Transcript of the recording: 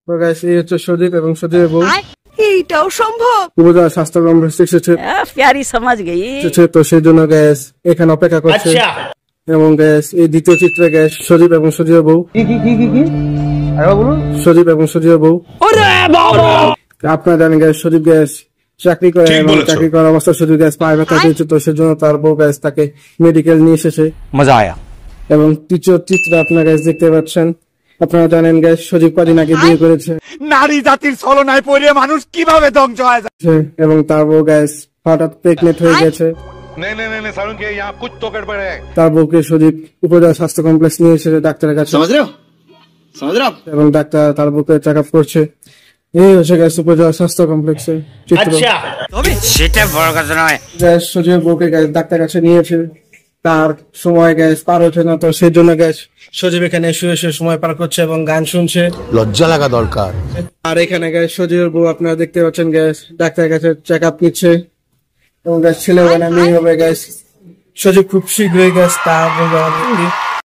তো গাইস এই হচ্ছে সজীব এবং সজীবের বউ। এইটাও সম্ভব? উপজেলা স্বাস্থ্য কমপ্লেক্স এসেছে, প্যারি সমাজ গেই তো সেই জন্য গ্যাস এখানে অপেক্ষা করছে। এবং গ্যাস এই দ্বিতীয় চিত্রে গ্যাস সজীব এবং সজীবের বউ। সজীব এবং সজীবের বউ। আপনারা জানেন গ্যাস সজীব গ্যাস চাকরি করে এবং চাকরি করার অবস্থা সজীব গ্যাস পায়ে ব্যথা পেয়েছে, তো সেজন্য তার বউ গ্যাস তাকে মেডিকেল নিয়ে এসেছে। মজা আয়া। এবং তৃতীয় চিত্রে আপনারা গ্যাস দেখতে পাচ্ছেন, আপনারা জানেন গ্যাস সজীব কদিন আগে বিয়ে করেছে। নারী জাতির ছলনায় পড়ে মানুষ কিভাবে ধ্বংস হয়ে যায়। এবং তার বউ গ্যাস হঠাৎ প্রেগনেন্ট হয়ে গেছে। তার বউকে সজীব উপজেলা স্বাস্থ্য কমপ্লেক্স নিয়ে এসেছে ডাক্তারের কাছে, এবং ডাক্তার তার বউকে চেক আপ করছে। এই হচ্ছে গ্যাস উপজেলা স্বাস্থ্য কমপ্লেক্সের চিত্র। সেটা বড় কথা নয়। গ্যাস সজীবের বউকে গ্যাস ডাক্তার কাছে নিয়েছে, তার সময় গ্যাস পার হচ্ছে না, তো সেই জন্য গ্যাস সজীব এখানে শুয়ে শুয়ে সময় পার করছে এবং গান শুনছে। লজ্জা লাগা দরকার। আর এখানে গ্যাস সজীবের বউ আপনারা দেখতে পাচ্ছেন গ্যাস ডাক্তারের কাছে চেক আপ নিচ্ছে, এবং গ্যাস ছেলে হবে না মেয়ে হবে গ্যাস সজীব খুব শীঘ্রই গ্যাস তার